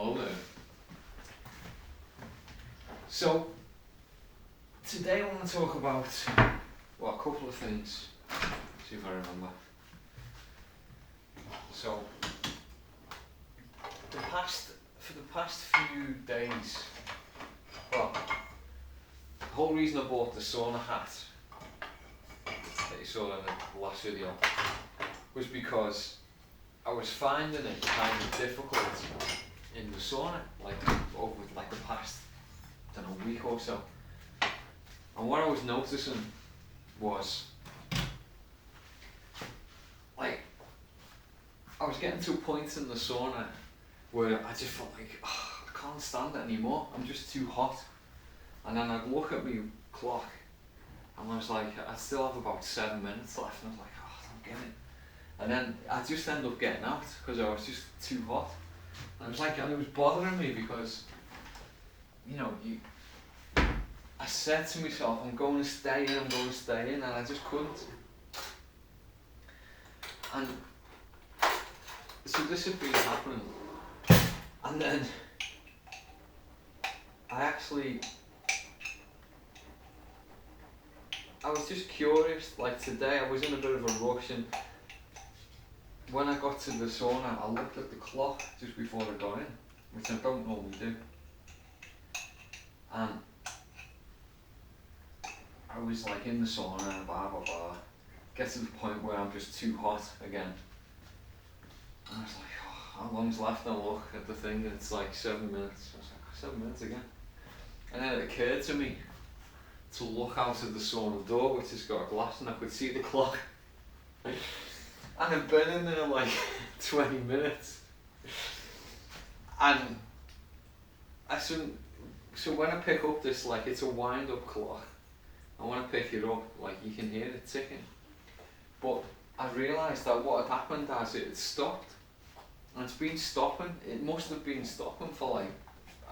Hello there. So, today I want to talk about, well, a couple of things. See if I remember. So, for the past few days, well, the whole reason I bought the sauna hat that you saw in the last video was because I was finding it kind of difficult in the sauna, like over like the past, I don't know, week or so. And what I was noticing was, like, I was getting to a point in the sauna where I just felt like, oh, I can't stand it anymore, I'm just too hot. And then I'd look at my clock and I was like, I still have about 7 minutes left, and I was like, oh, I'm getting it. And then I just ended up getting out because I was just too hot. And it was bothering me because, you know, I said to myself, I'm going to stay in, and I just couldn't. And so this had been happening. And then I was just curious. Like today I was in a bit of a rush, and when I got to the sauna I looked at the clock just before I got in, which I don't normally do. And I was like in the sauna and blah blah blah. Get to the point where I'm just too hot again. And I was like, oh, how long's left? And I look at the thing and it's like 7 minutes. I was like, 7 minutes again. And then it occurred to me to look out of the sauna door, which has got a glass, and I could see the clock. And I'd been in there like 20 minutes. And so when I pick up this, like, it's a wind up clock, and when I pick it up, like, you can hear it ticking. But I realised that what had happened as it had stopped, and it's been stopping, it must have been stopping for like,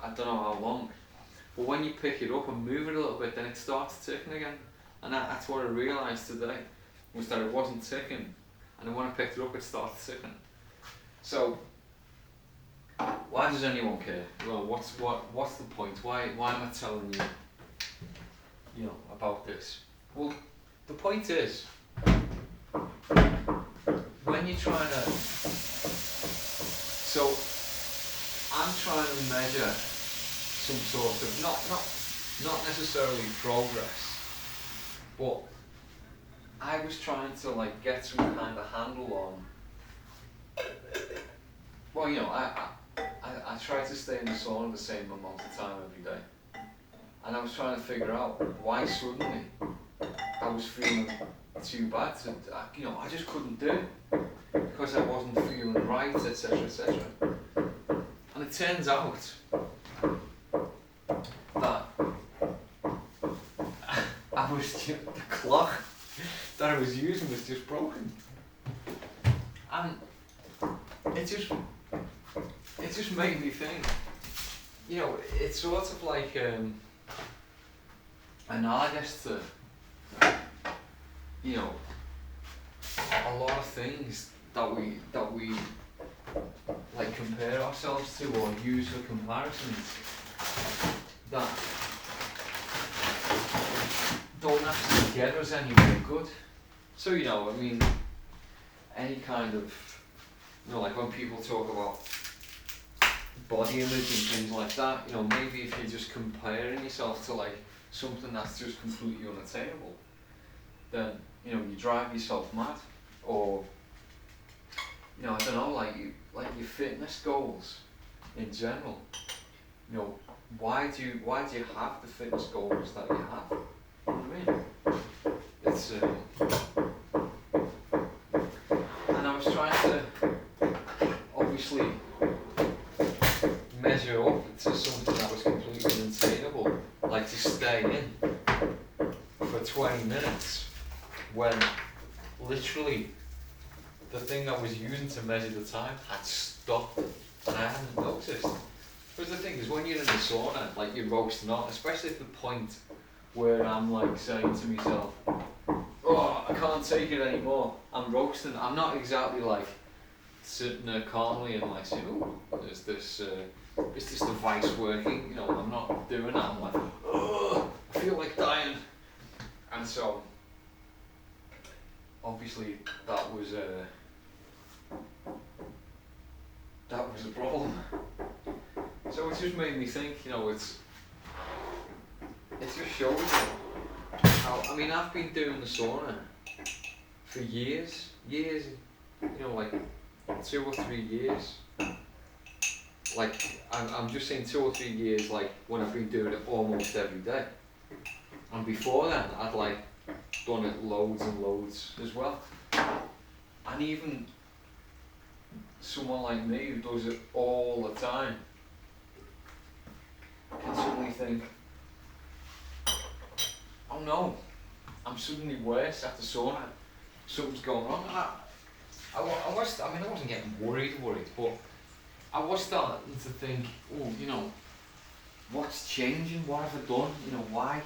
I don't know how long. But when you pick it up and move it a little bit, then it starts ticking again. And that's what I realised today, was that it wasn't ticking. And then when I picked it up, it started ticking. So, why does anyone care? Well, what's the point? Why am I telling you know, about this? Well, the point is, when you're trying to, so I'm trying to measure some sort of, not necessarily progress, but I was trying to like get some kind of handle on, well, you know, I try to stay in the sauna the same amount of time every day, and I was trying to figure out why suddenly I was feeling too bad to, you know, I just couldn't do it because I wasn't feeling right, etc, etc. And it turns out that the clock that I was using was just broken, and it just made me think, you know, it's sort of like analogous to, you know, a lot of things that we like compare ourselves to or use for comparisons that don't actually get us anywhere good. So, you know, I mean, any kind of, you know, like when people talk about body image and things like that, you know, maybe if you're just comparing yourself to like something that's just completely unattainable, then, you know, you drive yourself mad. Or, you know, I don't know, like your fitness goals in general, you know, why do you have the fitness goals that you have? You know what I mean? It's and I was trying to obviously measure up to something that was completely unattainable, like to stay in for 20 minutes when literally the thing I was using to measure the time had stopped and I hadn't noticed. Because the thing is, when you're in the sauna, like you're roasting on, especially at the point where I'm like saying to myself, oh, I can't take it anymore, I'm roasting. I'm not exactly like sitting there calmly and like saying, oh, is this device working? You know, I'm not doing that. I'm like, oh, I feel like dying. And so, obviously, that was a problem. So it just made me think, you know, it just shows you how, I mean, I've been doing the sauna for years, you know, like 2 or 3 years. Like, I'm just saying 2 or 3 years, like, when I've been doing it almost every day. And before then, I'd like done it loads and loads as well. And even someone like me who does it all the time can suddenly think, oh no, I'm suddenly worse after sauna. Something's going wrong. I wasn't getting worried, but I was starting to think, oh, you know, what's changing? What have I done? You know, why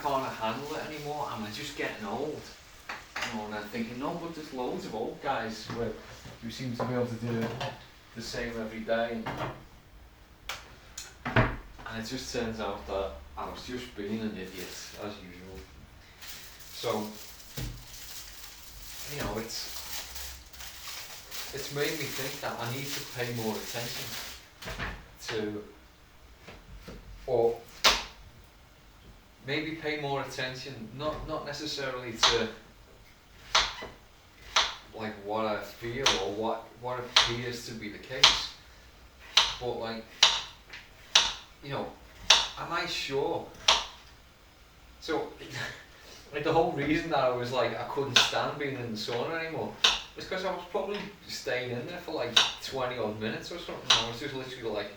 can't I handle it anymore? Am I just getting old? You know, and I'm thinking, no, but there's loads of old guys who seem to be able to do it the same every day. And it just turns out that I was just being an idiot, as usual. So, you know, it's made me think that I need to pay more attention to, or maybe pay more attention, not necessarily to like what I feel or what appears to be the case, but like, you know, am I sure? So, like the whole reason that I was like, I couldn't stand being in the sauna anymore was because I was probably staying in there for like 20 odd minutes or something. I was just literally like,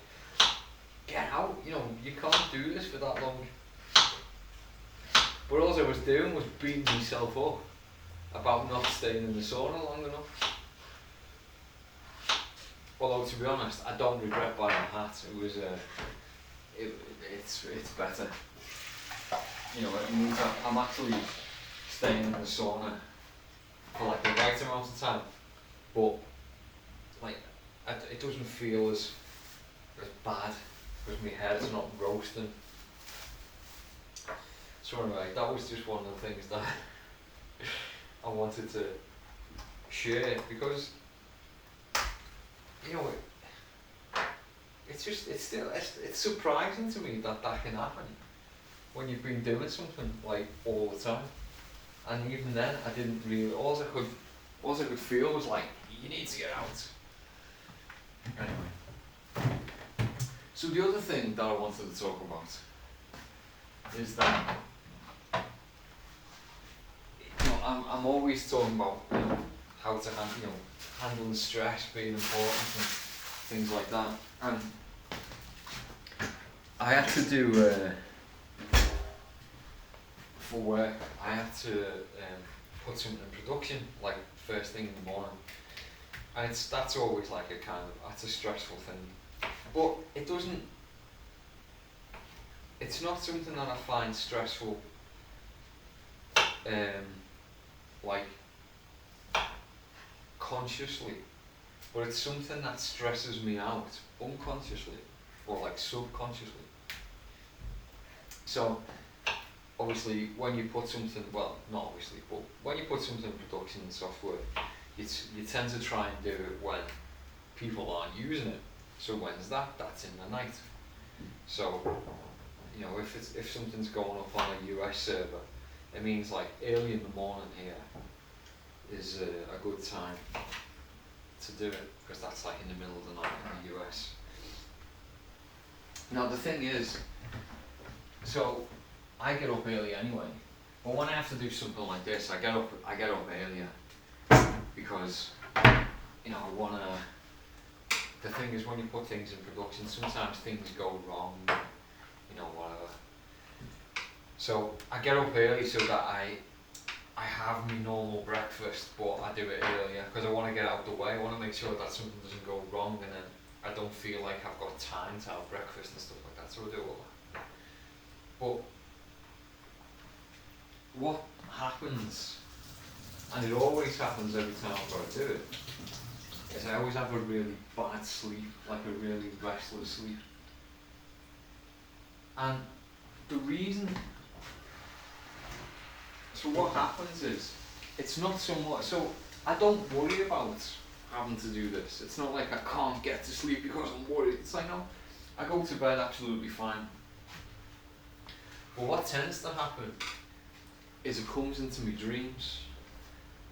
get out, you know, you can't do this for that long. But all I was doing was beating myself up about not staying in the sauna long enough. Although to be honest, I don't regret buying a hat. It was it's better. You know, it means I'm actually staying in the sauna for like the right amount of time, but like it doesn't feel as bad because my head's not roasting. So anyway, that was just one of the things that I wanted to share, because you know it's surprising to me that can happen when you've been doing something like all the time. And even then, I didn't really. All I could feel was like, you need to get out. Anyway, so the other thing that I wanted to talk about is that, you know, I'm always talking about, you know, how to handle the stress being important and things like that. And I had to do for work. I had to put something in production like first thing in the morning, and that's always like that's a stressful thing. But it's not something that I find stressful like consciously, but it's something that stresses me out unconsciously or like subconsciously. So obviously when you put something, well not obviously, but when you put something in production in software, you tend to try and do it when people aren't using it. So when's that? That's in the night. So, you know, if something's going up on a US server, it means like early in the morning here is a good time to do it, because that's like in the middle of the night in the US. Now the thing is, so I get up early anyway, but when I have to do something like this, I get up earlier because, you know, the thing is, when you put things in production, sometimes things go wrong, you know, whatever. So I get up early so that I have my normal breakfast, but I do it earlier because I want to get out of the way. I want to make sure that something doesn't go wrong, and then I don't feel like I've got time to have breakfast and stuff like that. So I do all that. But what happens, and it always happens every time I've got to do it, is I always have a really bad sleep, like a really restless sleep. And the reason, so what happens is, it's not so much, so I don't worry about having to do this. It's not like I can't get to sleep because I'm worried. It's like, no, I go to bed absolutely fine. But what tends to happen is it comes into my dreams,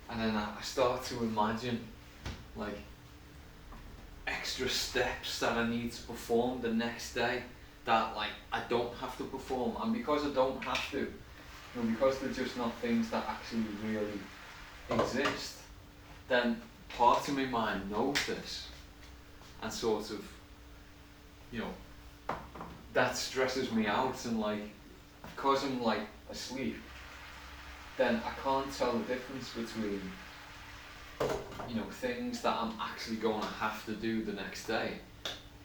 and then I start to imagine like extra steps that I need to perform the next day that like I don't have to perform. And because I don't have to, because they're just not things that actually really exist, then part of my mind knows this, and sort of, that stresses me out. And like, because I'm like asleep, then I can't tell the difference between things that I'm actually going to have to do the next day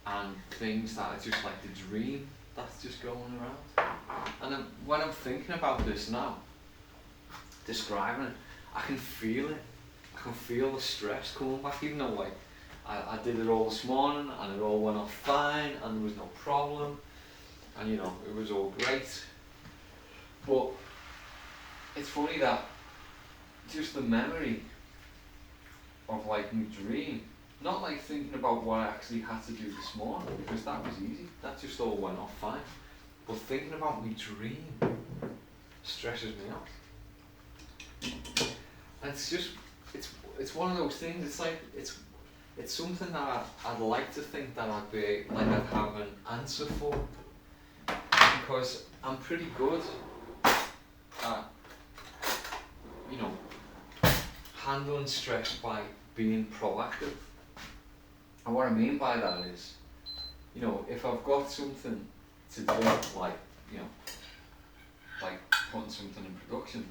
and things that are just like the dream that's just going around. And then when I'm thinking about this now, describing it, I can feel it. I can feel the stress coming back, even though like I did it all this morning and it all went off fine and there was no problem, and it was all great. But it's funny that just the memory of like my dream, not like thinking about what I actually had to do this morning, because that was easy, that just all went off fine, but thinking about my dream stresses me out. And it's one of those things. It's like it's something that I'd like to think that I'd have an answer for, because I'm pretty good at handling stress by being proactive. And what I mean by that is, if I've got something to do, like putting something in production,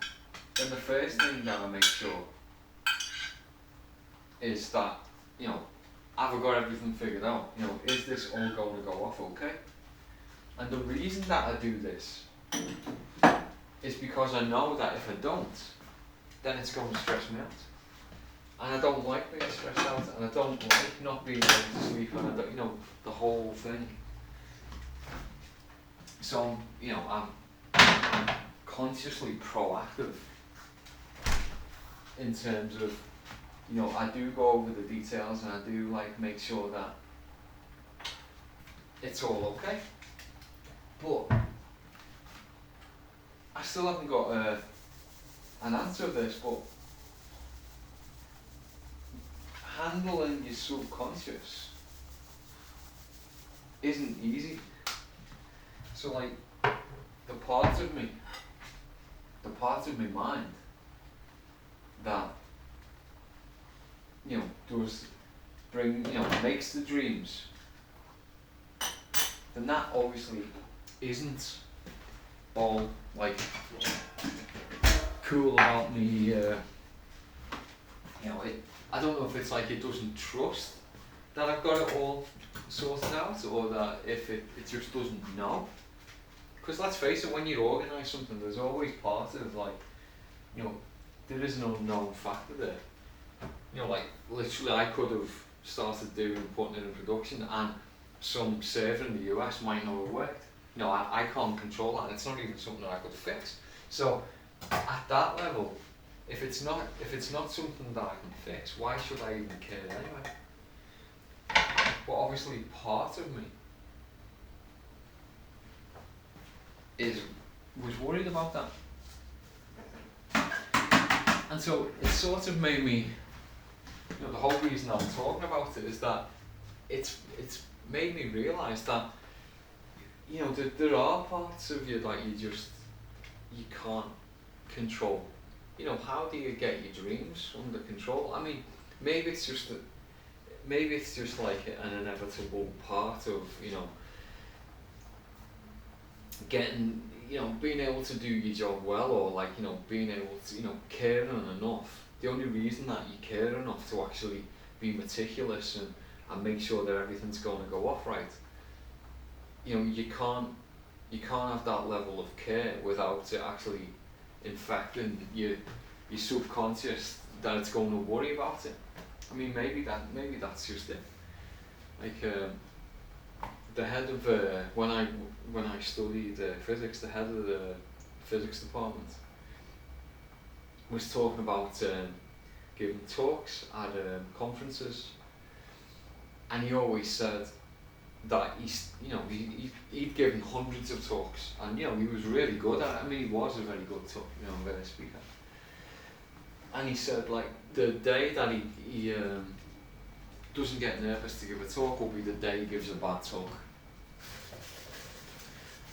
then the first thing that I make sure is that, have I got everything figured out? Is this all going to go off okay? And the reason that I do this is because I know that if I don't, then it's going to stress me out. And I don't like being stressed out, and I don't like not being able to sleep, and I don't, the whole thing. So, I'm consciously proactive in terms of, I do go over the details, and I do make sure that it's all okay. But I still haven't got an answer to this, but handling your subconscious isn't easy. So the part of my mind that does bring, makes the dreams, then that obviously isn't all cool about me. I don't know if it's it doesn't trust that I've got it all sorted out, or that if it just doesn't know. Because let's face it, when you organise something, there's always part of there is an unknown factor there. Literally I could have started putting it in production, and some server in the US might not have worked. I can't control that, and it's not even something that I could fix. So at that level, if it's not something that I can fix, why should I even care anyway? But obviously part of me was worried about that. And so it sort of made me, the whole reason I'm talking about it is that it's made me realise that there are parts of you that you can't control. How do you get your dreams under control? I mean, maybe it's just like an inevitable part of getting, being able to do your job well, or being able to, caring enough. The only reason that you care enough to actually be meticulous and make sure that everything's going to go off right, you can't have that level of care without it actually infecting your subconscious, that it's going to worry about it. I mean, maybe that's just it. Like the head of when I studied physics, the head of the physics department was talking about giving talks at conferences, and he always said that he'd given hundreds of talks, and he was really good at it. I mean, he was a very good very speaker. And he said, like, the day that he doesn't get nervous to give a talk will be the day he gives a bad talk.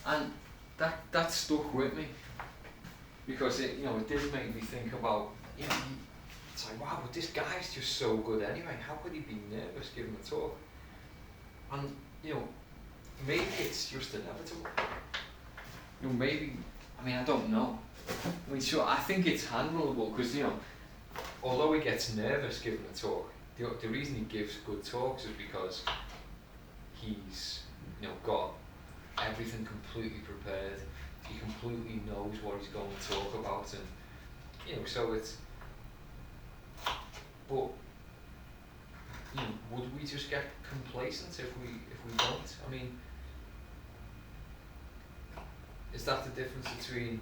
And that stuck with me, because it did make me think about, it's like, wow, but this guy's just so good anyway, how could he be nervous giving a talk? And maybe it's just inevitable. Maybe, I mean, I don't know. I mean, sure, I think it's handleable, because although he gets nervous giving a talk, the reason he gives good talks is because he's got everything completely prepared. He completely knows what he's going to talk about, and so it's. But would we just get complacent if we don't? I mean, is that the difference between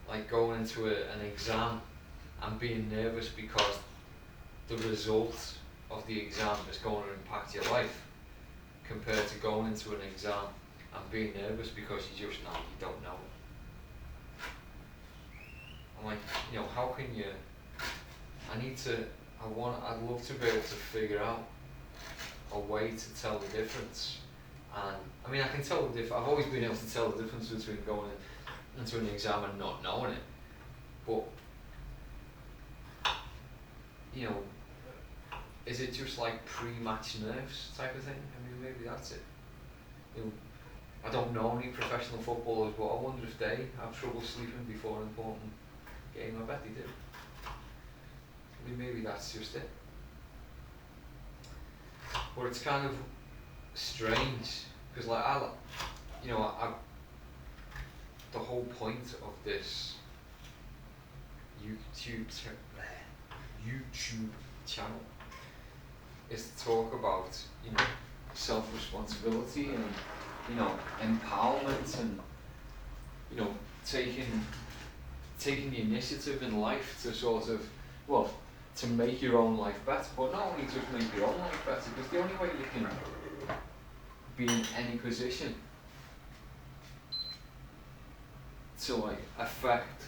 like going into an exam and being nervous because the result of the exam is going to impact your life, compared to going into an exam and being nervous because you just know you don't know it? I'm like, how can you? I'd love to be able to figure out a way to tell the difference. And I mean, I can tell the difference. I've always been able to tell the difference between going into an exam and not knowing it. But is it just like pre-match nerves type of thing? I mean, maybe that's it. I don't know any professional footballers, but I wonder if they have trouble sleeping before an important game. I bet they do. I mean, maybe that's just it. But it's kind of strange, because like I the whole point of this YouTube channel is to talk about self-responsibility and empowerment and taking the initiative in life to sort of to make your own life better, but not only just make your own life better, because the only way you can be in any position to like affect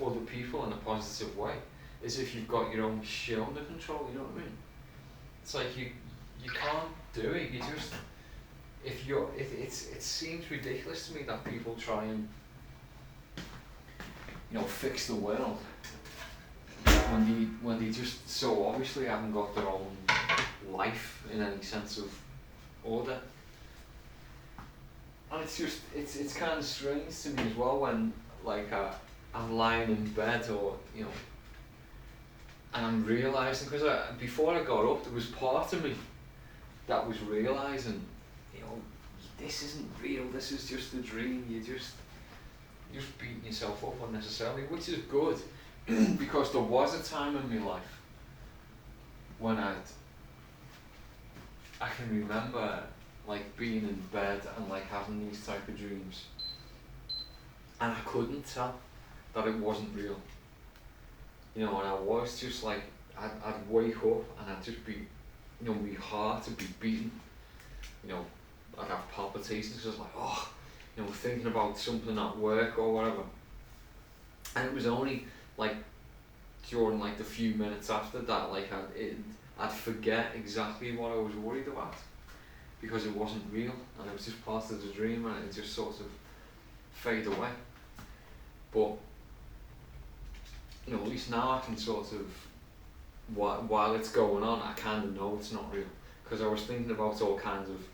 other people in a positive way is if you've got your own shit under control. You know what I mean? It's like you can't do it. You just it seems ridiculous to me that people try and fix the world when they just so obviously haven't got their own life in any sense of order. And it's kind of strange to me as well when like I'm lying in bed or and I'm realising, because before I got up there was part of me that was realising this isn't real, this is just a dream, you're just beating yourself up unnecessarily, which is good. Because there was a time in my life when I can remember like being in bed and like having these type of dreams, and I couldn't tell that it wasn't real. And I was just like, I'd wake up and I'd just be, my heart would be beating, I'd have palpitations, because I was like, thinking about something at work or whatever. And it was only like during like the few minutes after that, like I'd forget exactly what I was worried about, because it wasn't real and it was just part of the dream, and it just sort of fade away. But at least now I can sort of, while it's going on, I kind of know it's not real, because I was thinking about all kinds of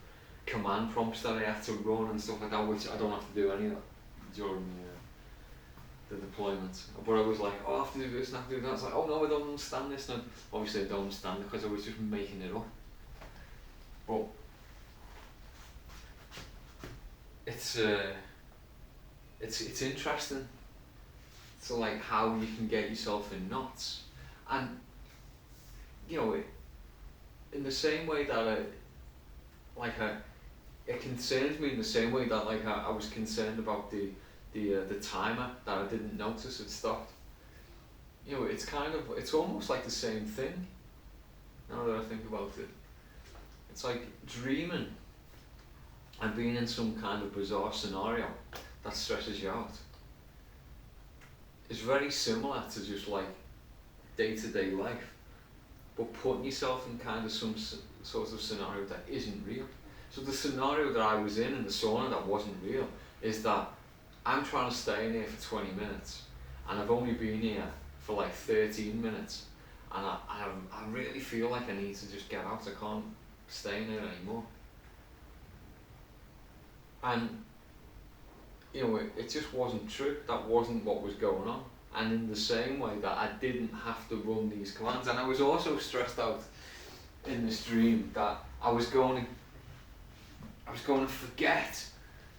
command prompts that I had to run and stuff like that, which I don't have to do any of that during the deployment. But I was like, I have to do this and I have to do that. It's like, oh no, I don't understand this. And obviously I don't understand it because I was just making it up. But it's interesting to like how you can get yourself in knots. And you know, in the same way that it concerns me in the same way that like I was concerned about the timer that I didn't notice had stopped. You know, it's almost like the same thing. Now that I think about it, it's like dreaming and being in some kind of bizarre scenario that stresses you out. It's very similar to just like day-to-day life, but putting yourself in kind of some sort of scenario that isn't real. So the scenario that I was in the sauna that wasn't real is that I'm trying to stay in here for 20 minutes and I've only been here for like 13 minutes and I really feel like I need to just get out. I can't stay in here anymore. And you know, it just wasn't true. That wasn't what was going on. And in the same way that I didn't have to run these commands, and I was also stressed out in this dream that I was going to forget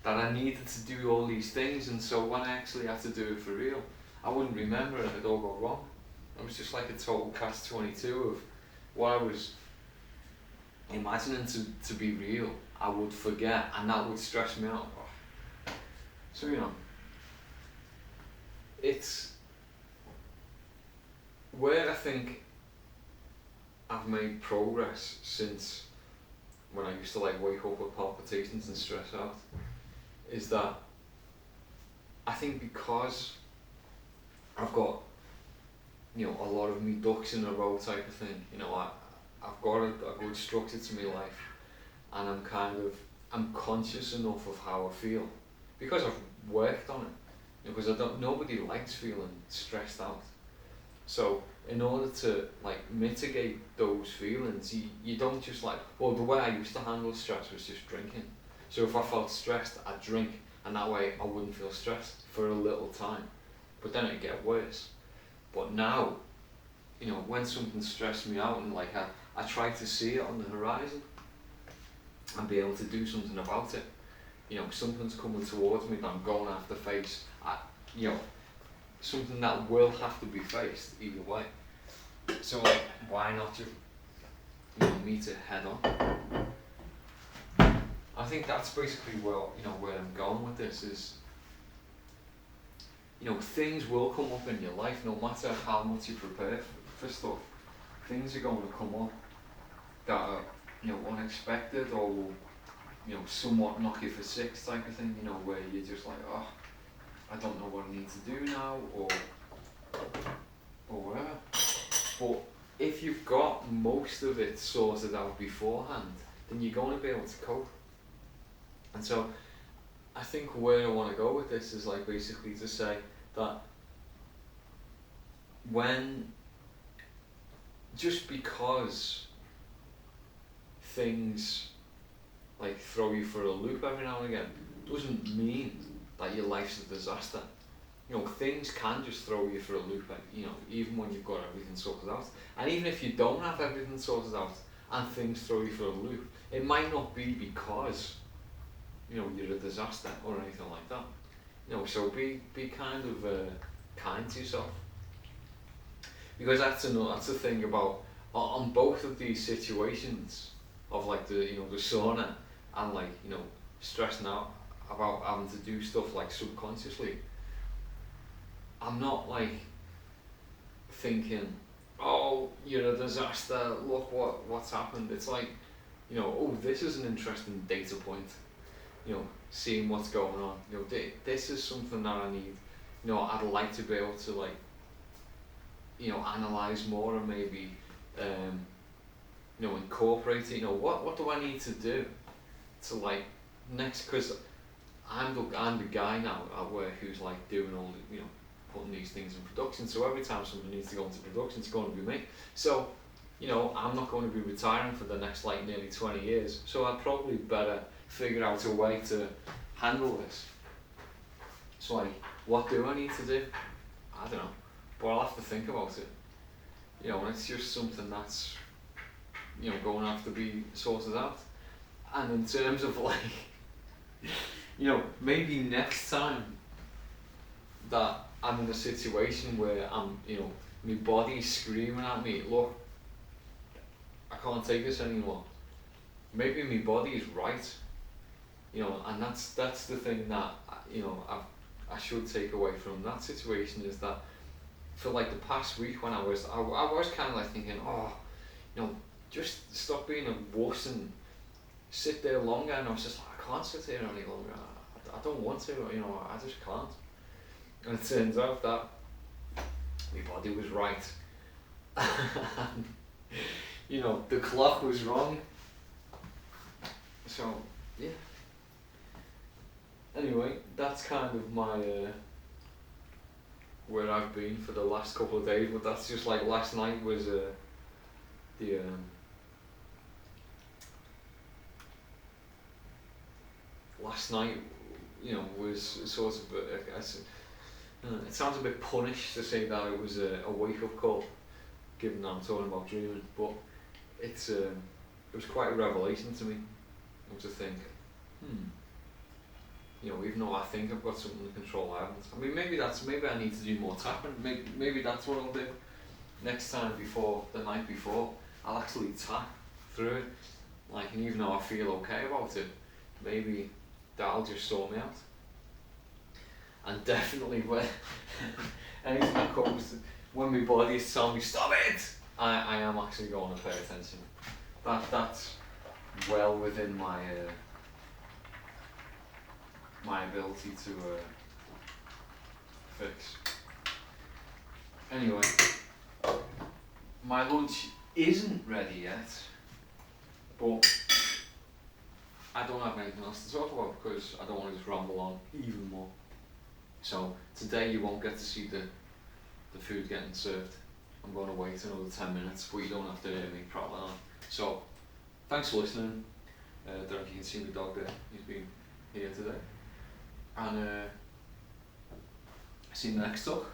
that I needed to do all these things, and so when I actually had to do it for real, I wouldn't remember it, it all got wrong. It was just like a total catch-22 of what I was imagining to be real. I would forget, and that would stress me out. So, you know, it's where I think I've made progress since when I used to like wake up with palpitations and stress out, is that I think because I've got, you know, a lot of me ducks in a row type of thing, you know, I've got a good structure to my life, and I'm conscious enough of how I feel because I've worked on it, because nobody likes feeling stressed out. So in order to like mitigate those feelings, you don't just like, well, the way I used to handle stress was just drinking. So if I felt stressed, I'd drink, and that way I wouldn't feel stressed for a little time, but then it'd get worse. But now, you know, when something stressed me out and like I try to see it on the horizon and be able to do something about it. You know, something's coming towards me that I'm going to have to face. You know, something that will have to be faced either way. So like, why not just, you know, meet it head on? I think that's basically where I'm going with this is, you know, things will come up in your life no matter how much you prepare for stuff. Things are going to come up that are, you know, unexpected or will, you know, somewhat knock you for six type of thing, you know, where you're just like, oh, I don't know what I need to do now, or whatever. But if you've got most of it sorted out beforehand, then you're going to be able to cope. And so I think where I want to go with this is like basically to say that just because things like throw you for a loop every now and again doesn't mean that your life's a disaster. You know, things can just throw you for a loop, you know, even when you've got everything sorted out. And even if you don't have everything sorted out and things throw you for a loop, it might not be because, you know, you're a disaster or anything like that. You know, so be kind of kind to yourself. Because that's the thing about, on both of these situations of like the sauna and like, you know, stressing out about having to do stuff like subconsciously, I'm not like thinking, oh, you're a disaster, look what's happened. It's like, you know, oh, this is an interesting data point, you know, seeing what's going on. You know, this is something that I need, you know, I'd like to be able to like, you know, analyze more and maybe, you know, incorporate it. You know, what do I need to do to like next, because I'm the guy now at work who's like doing all the, you know, putting these things in production. So every time something needs to go into production, it's going to be me. So, you know, I'm not going to be retiring for the next like nearly 20 years. So I'd probably better figure out a way to handle this. So like, what do I need to do? I don't know, but I'll have to think about it. You know, and it's just something that's, you know, going to have to be sorted out. And in terms of like, you know, maybe next time that I'm in a situation where I'm, you know, my body's screaming at me, look, can't take this anymore. Maybe my body is right, you know, and that's the thing that, you know, I should take away from that situation, is that for like the past week when I was kind of like thinking, oh, you know, just stop being a wuss and sit there longer. And I was just like, I can't sit here any longer. I don't want to, you know, I just can't. And it turns out that my body was right. You know, the clock was wrong. So yeah. Anyway, that's kind of my where I've been for the last couple of days. But that's just like last night was the last night, you know, was sort of it sounds a bit punished to say that it was a wake up call, given that I'm talking about dreaming, but it was quite a revelation to me. To think, you know, even though I think I've got something to control, I haven't. I mean, maybe I need to do more tapping. Maybe that's what I'll do next time. Before the night before, I'll actually tap through it. Like, and even though I feel okay about it, maybe that'll just sort me out. And definitely when anything that comes, when my body is telling me stop it, I am actually going to pay attention. That's well within my my ability to fix. Anyway, my lunch isn't ready yet, but I don't have anything else to talk about because I don't want to just ramble on even more. So today you won't get to see the food getting served. I'm going to wait another 10 minutes, but you don't have to hear me prattling on. So thanks for listening. I don't know if you can see the dog there. He's been here today. And see you next talk.